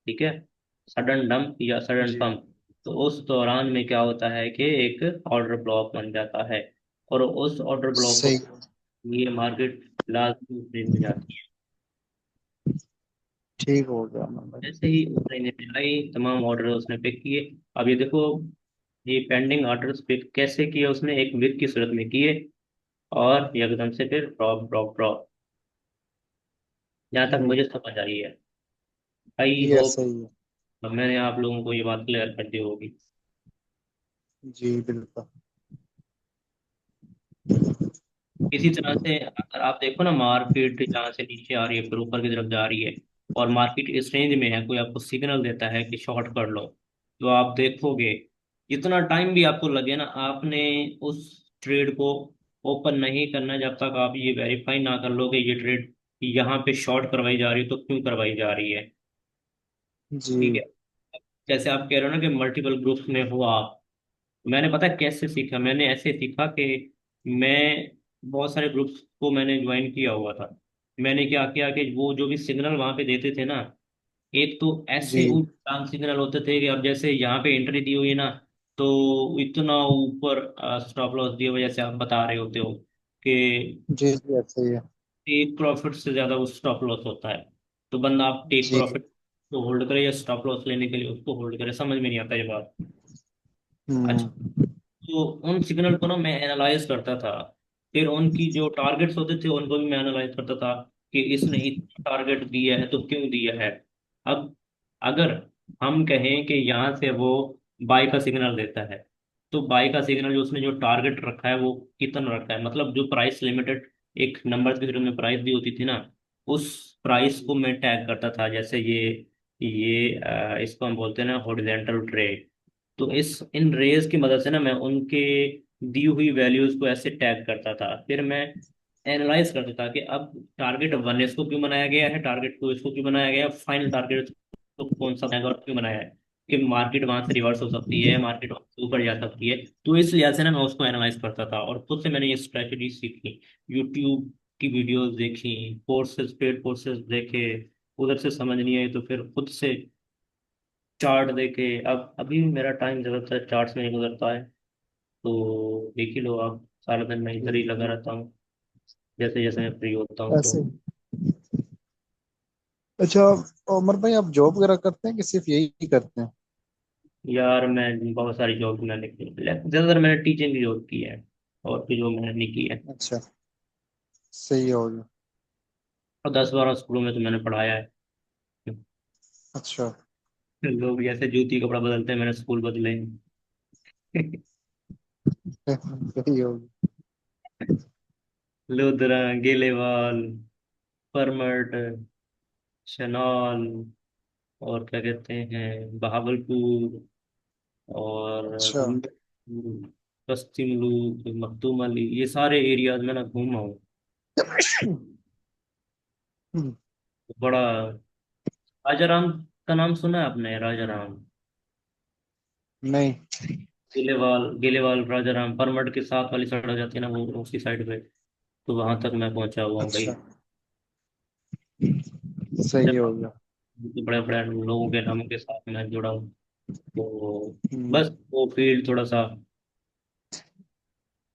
[SPEAKER 2] ठीक है, सडन डंप या सडन
[SPEAKER 1] जी
[SPEAKER 2] पंप, तो उस दौरान में क्या होता है कि एक ऑर्डर ब्लॉक बन जाता है, और उस ऑर्डर ब्लॉक को
[SPEAKER 1] सही।
[SPEAKER 2] ये मार्केट लाजमी ट्रेन में जाती है।
[SPEAKER 1] ठीक हो गया अमर भाई।
[SPEAKER 2] जैसे ही ट्रेन में आई, तमाम ऑर्डर उसने पिक किए। अब ये देखो, ये पेंडिंग ऑर्डर्स पिक कैसे किए उसने, एक विक की सूरत में किए, और एकदम से फिर ड्रॉप ड्रॉप ड्रॉप, जहाँ तक
[SPEAKER 1] जी
[SPEAKER 2] मुझे समझ आई है। आई
[SPEAKER 1] ये
[SPEAKER 2] होप
[SPEAKER 1] सही है।
[SPEAKER 2] मैंने आप लोगों को ये बात क्लियर कर दी होगी।
[SPEAKER 1] जी बिल्कुल।
[SPEAKER 2] इसी तरह से अगर आप देखो ना, मार्केट जहाँ से नीचे आ रही है फिर ऊपर की तरफ जा रही है, और मार्केट इस रेंज में है, कोई आपको सिग्नल देता है कि शॉर्ट कर लो, तो आप देखोगे जितना टाइम भी आपको लगे ना, आपने उस ट्रेड को ओपन नहीं करना जब तक आप ये वेरीफाई ना कर लो कि ये ट्रेड यहाँ पे शॉर्ट करवाई जा रही है तो क्यों करवाई जा रही है। ठीक
[SPEAKER 1] जी
[SPEAKER 2] है, जैसे आप कह रहे हो ना कि मल्टीपल ग्रुप्स में हुआ, मैंने पता है कैसे सीखा, मैंने ऐसे सीखा कि मैं बहुत सारे ग्रुप्स को मैंने ज्वाइन किया हुआ था। मैंने क्या किया कि वो जो भी सिग्नल वहां पे देते थे ना, एक तो
[SPEAKER 1] जी
[SPEAKER 2] ऐसे उच्चांक सिग्नल होते थे कि अब जैसे यहाँ पे एंट्री दी हुई है ना, तो इतना ऊपर स्टॉप लॉस दिए हुए, जैसे आप बता रहे होते हो कि
[SPEAKER 1] जी जी ऐसा ही है।
[SPEAKER 2] टेक प्रॉफिट से ज्यादा वो स्टॉप लॉस होता है, तो बंदा आप टेक
[SPEAKER 1] जी।
[SPEAKER 2] प्रॉफिट को होल्ड करे या स्टॉप लॉस लेने के लिए उसको होल्ड करे, समझ में नहीं आता ये बात। अच्छा,
[SPEAKER 1] हम्म।
[SPEAKER 2] तो उन सिग्नल को ना मैं एनालाइज करता था। फिर उनकी जो टारगेट्स होते थे उनको भी मैं एनालाइज करता था कि इसने इतना टारगेट दिया है तो क्यों दिया है। अब अगर हम कहें कि यहाँ से वो बाई का सिग्नल देता है, तो बाई का सिग्नल जो उसने जो टारगेट रखा है वो कितना रखा है, मतलब जो प्राइस लिमिटेड एक नंबर के फिर में प्राइस दी होती थी ना, उस प्राइस को मैं टैग करता था। जैसे इसको हम बोलते हैं ना हॉरिजॉन्टल ट्रे। तो इस इन रेज की मदद से ना मैं उनके दी हुई वैल्यूज को ऐसे टैग करता था। फिर मैं एनालाइज करता था कि अब टारगेट वन इसको क्यों बनाया गया है, टारगेट टू इसको क्यों बनाया गया है, फाइनल टारगेट तो कौन सा बनाएगा और क्यों बनाया है। कि मार्केट वहां से रिवर्स हो सकती है, मार्केट वहां से ऊपर जा सकती है। तो इस लिहाज से ना मैं उसको एनालाइज करता था और खुद से मैंने ये स्ट्रेटजी सीखी। यूट्यूब की वीडियोस देखी, कोर्सेज पेड कोर्सेज देखे, उधर से समझ नहीं आई तो फिर खुद से चार्ट देखे। अब अभी मेरा टाइम ज्यादातर चार्ट्स में ही गुजरता है। तो देख ही लो आप, सारा दिन मैं इधर ही
[SPEAKER 1] जी।
[SPEAKER 2] लगा रहता हूँ जैसे जैसे मैं फ्री होता हूँ तो।
[SPEAKER 1] ऐसे। अच्छा, उमर भाई आप जॉब वगैरह करते हैं कि सिर्फ यही करते हैं?
[SPEAKER 2] यार मैं बहुत सारी जॉब मैंने की, ज्यादातर मैंने टीचिंग की जॉब की है, और कोई जॉब मैंने नहीं की है।
[SPEAKER 1] अच्छा, सही हो गया।
[SPEAKER 2] और 10-12 स्कूलों में तो मैंने पढ़ाया है।
[SPEAKER 1] अच्छा।
[SPEAKER 2] लोग ऐसे जूती कपड़ा बदलते हैं, मैंने स्कूल बदले हैं।
[SPEAKER 1] सही हो गया।
[SPEAKER 2] लुधरा, गेलेवाल, परमट, शनॉल, और क्या कहते हैं बहावलपुर, और
[SPEAKER 1] अच्छा।
[SPEAKER 2] बस्ती मलूक, मखदूम अली, ये सारे एरियाज में ना घूमा हूँ।
[SPEAKER 1] हम्म,
[SPEAKER 2] बड़ा राजाराम का नाम सुना है आपने? राजाराम,
[SPEAKER 1] नहीं।
[SPEAKER 2] गेलेवाल राजाराम, परमठ के साथ वाली सड़क जाती है ना, वो उसी साइड पे। तो वहां तक मैं पहुंचा हुआ हूँ भाई।
[SPEAKER 1] अच्छा, सही हो गया।
[SPEAKER 2] बड़े बड़े लोगों के नामों के साथ मैं जुड़ा हूँ। तो
[SPEAKER 1] हम्म।
[SPEAKER 2] बस वो फील्ड थोड़ा सा,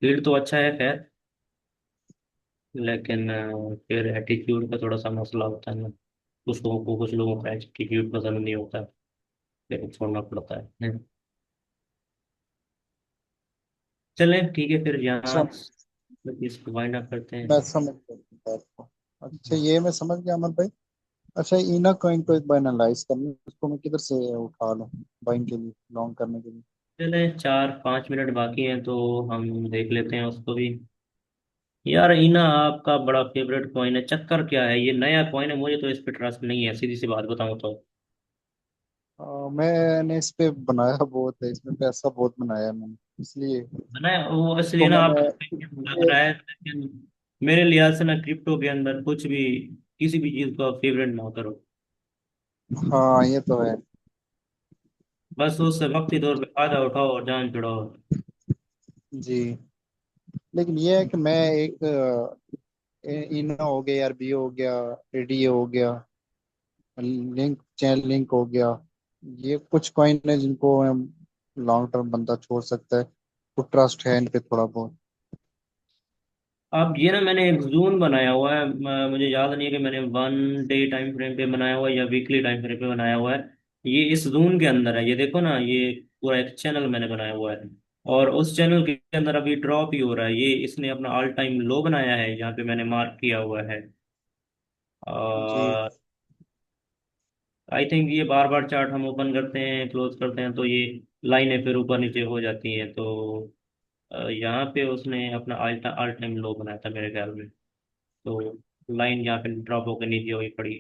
[SPEAKER 2] फील्ड तो अच्छा है खैर, लेकिन फिर एटीट्यूड का थोड़ा सा मसला होता है ना। कुछ लोगों का एटीट्यूड पसंद नहीं होता, फिर छोड़ना पड़ता है। चलें ठीक है, फिर
[SPEAKER 1] अच्छा,
[SPEAKER 2] यहाँ इसको वाइंड अप करते हैं।
[SPEAKER 1] मैं समझ गया बात को। अच्छा, ये मैं समझ गया अमर भाई। अच्छा, इना कॉइन को एक बार एनालाइज करना है, उसको मैं किधर से उठा लूँ बाइंग के लिए, लॉन्ग करने के लिए?
[SPEAKER 2] चलें 4-5 मिनट बाकी हैं तो हम देख लेते हैं उसको भी। यार इना आपका बड़ा फेवरेट कॉइन है, चक्कर क्या है, ये नया कॉइन है, मुझे तो इस पे ट्रस्ट नहीं है, सीधी सी बात बताऊं तो।
[SPEAKER 1] मैंने इस पे बनाया बहुत है, इसमें पैसा बहुत बनाया है मैंने, इसलिए
[SPEAKER 2] बनाया वो
[SPEAKER 1] इसको
[SPEAKER 2] इसलिए ना
[SPEAKER 1] मैंने
[SPEAKER 2] आपका लग रहा है, लेकिन मेरे लिहाज से ना क्रिप्टो के अंदर कुछ भी, किसी भी चीज को आप फेवरेट ना करो।
[SPEAKER 1] हाँ, ये तो है।
[SPEAKER 2] बस उससे वक्ती तौर पे फायदा उठाओ और जान छुड़ाओ।
[SPEAKER 1] जी। लेकिन ये है कि मैं एक इनो हो गया यार, बी हो गया, एडी हो गया, लिंक, चैन लिंक हो गया, ये कुछ कॉइन है जिनको लॉन्ग टर्म बंदा छोड़ सकता है, तो ट्रस्ट है इन पे थोड़ा बहुत।
[SPEAKER 2] अब ये ना मैंने एक जून बनाया हुआ है, मुझे याद नहीं है कि मैंने 1 डे टाइम फ्रेम पे बनाया हुआ है या वीकली टाइम फ्रेम पे बनाया हुआ है। ये इस जून के अंदर है, ये देखो ना, ये पूरा एक चैनल मैंने बनाया हुआ है। और उस चैनल के अंदर अभी ड्रॉप ही हो रहा है, ये इसने अपना ऑल टाइम लो बनाया है, यहाँ पे मैंने मार्क किया हुआ है।
[SPEAKER 1] जी।
[SPEAKER 2] और आई थिंक ये बार बार चार्ट हम ओपन करते हैं क्लोज करते हैं तो ये लाइनें फिर ऊपर नीचे हो जाती हैं। तो यहाँ पे उसने अपना ऑल टाइम लो बनाया था मेरे ख्याल में। तो लाइन यहाँ पे ड्रॉप होकर नीचे हुई पड़ी,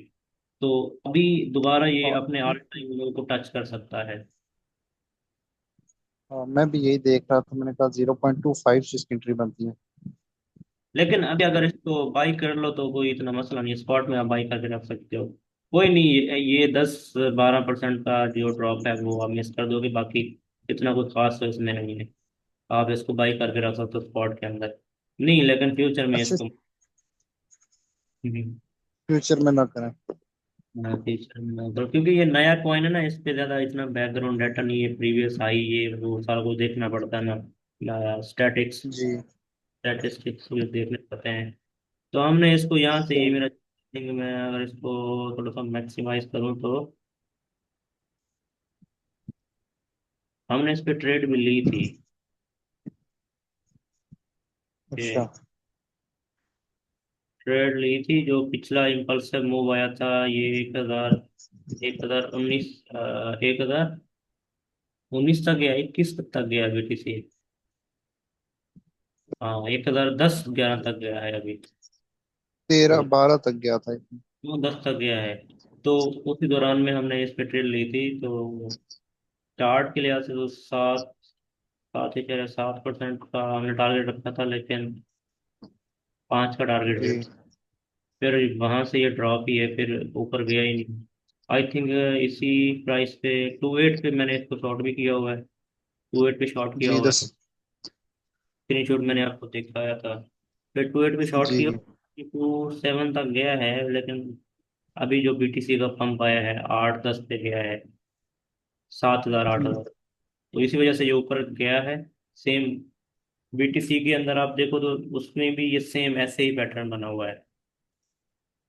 [SPEAKER 2] तो अभी दोबारा ये
[SPEAKER 1] हाँ,
[SPEAKER 2] अपने ऑल टाइम लो को टच कर सकता है।
[SPEAKER 1] हाँ, मैं भी यही देख रहा था, मैंने कहा 0.25 से इसकी एंट्री बनती है।
[SPEAKER 2] लेकिन अभी अगर इसको बाई कर लो तो कोई इतना मसला नहीं है, स्पॉट में आप बाई करके रख सकते हो। कोई नहीं, ये 10-12% का जो ड्रॉप है वो आप मिस कर दोगे, बाकी इतना कुछ खास तो इसमें नहीं है। आप इसको बाई करके रख सकते हो स्पॉट के अंदर। नहीं, लेकिन फ्यूचर में
[SPEAKER 1] अच्छा,
[SPEAKER 2] इसको हम्म,
[SPEAKER 1] फ्यूचर में ना करें।
[SPEAKER 2] हाँ, फ्यूचर में तो क्योंकि ये नया कॉइन है ना, इस पे ज्यादा इतना बैकग्राउंड डाटा नहीं है, प्रीवियस हाई ये वो सारा कुछ देखना पड़ता है ना,
[SPEAKER 1] जी।
[SPEAKER 2] स्टैटिस्टिक्स भी देखने पड़ते हैं। तो हमने इसको यहाँ से, ये
[SPEAKER 1] सही।
[SPEAKER 2] मेरा थिंक, मैं अगर इसको थोड़ा सा मैक्सिमाइज करूँ तो हमने इस पे ट्रेड भी ली थी।
[SPEAKER 1] अच्छा।
[SPEAKER 2] ट्रेड ली थी, जो पिछला इम्पल्सिव मूव आया था ये 1019, 1019 तक गया, 21 तक गया BTC। हाँ, 1010 11 तक गया है अभी।
[SPEAKER 1] 13 12 तक गया था।
[SPEAKER 2] 10 तक गया है। तो उसी दौरान में हमने इस पे ट्रेड ली थी, तो स्टार्ट के लिहाज से तो 7 7 ही 7% का हमने टारगेट रखा था, लेकिन 5 का टारगेट
[SPEAKER 1] जी
[SPEAKER 2] हिट। फिर वहां से ये ड्रॉप ही है, फिर ऊपर गया ही नहीं। आई थिंक इसी प्राइस पे 28 पे मैंने इसको शॉर्ट भी किया हुआ है, 28 पे शॉर्ट किया
[SPEAKER 1] जी
[SPEAKER 2] हुआ
[SPEAKER 1] दस।
[SPEAKER 2] है। स्क्रीनशॉट मैंने आपको दिखाया था। फिर 28 पे शॉर्ट
[SPEAKER 1] जी
[SPEAKER 2] किया,
[SPEAKER 1] जी
[SPEAKER 2] 27 तक गया है, लेकिन अभी जो BTC का पंप आया है 8-10 पे गया है, 7,000
[SPEAKER 1] जी
[SPEAKER 2] 8,000। तो इसी वजह से ये ऊपर गया है। सेम BTC के अंदर आप देखो तो उसमें भी ये सेम ऐसे ही पैटर्न बना हुआ है।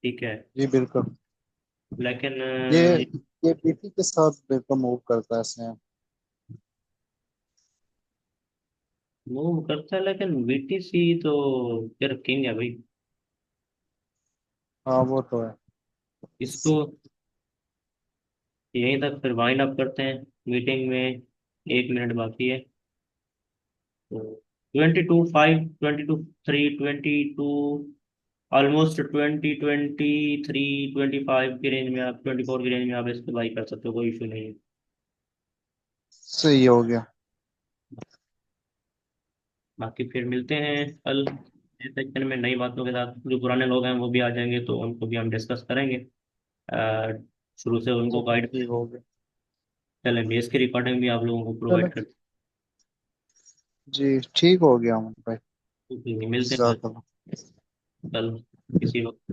[SPEAKER 2] ठीक है।
[SPEAKER 1] जी बिल्कुल।
[SPEAKER 2] लेकिन
[SPEAKER 1] ये ये पीटी के साथ बिल्कुल मूव करता है सेम।
[SPEAKER 2] मूव करता है, लेकिन BTC तो फिर किंग है भाई।
[SPEAKER 1] हाँ वो तो है।
[SPEAKER 2] इसको यहीं तक फिर वाइंड अप करते हैं, मीटिंग में 1 मिनट बाकी है। तो 22 5, 22 3, 22, ऑलमोस्ट 20 23 25 की रेंज में आप, 24 की रेंज में आप इसको बाई कर सकते हो, कोई इशू नहीं है।
[SPEAKER 1] सही हो गया।
[SPEAKER 2] बाकी फिर मिलते हैं कल इस सेक्शन में नई बातों के साथ। जो पुराने लोग हैं वो भी आ जाएंगे, तो उनको भी हम डिस्कस करेंगे। अ, शुरू से उनको
[SPEAKER 1] ओके
[SPEAKER 2] गाइड
[SPEAKER 1] ठीक हो गया।
[SPEAKER 2] चलेंगे, इसकी रिकॉर्डिंग भी आप लोगों को
[SPEAKER 1] चलो।
[SPEAKER 2] प्रोवाइड कर
[SPEAKER 1] जी ठीक हो गया अमन भाई।
[SPEAKER 2] देंगे। मिलते हैं फिर
[SPEAKER 1] जज़ाकल्लाह।
[SPEAKER 2] कल किसी वक्त।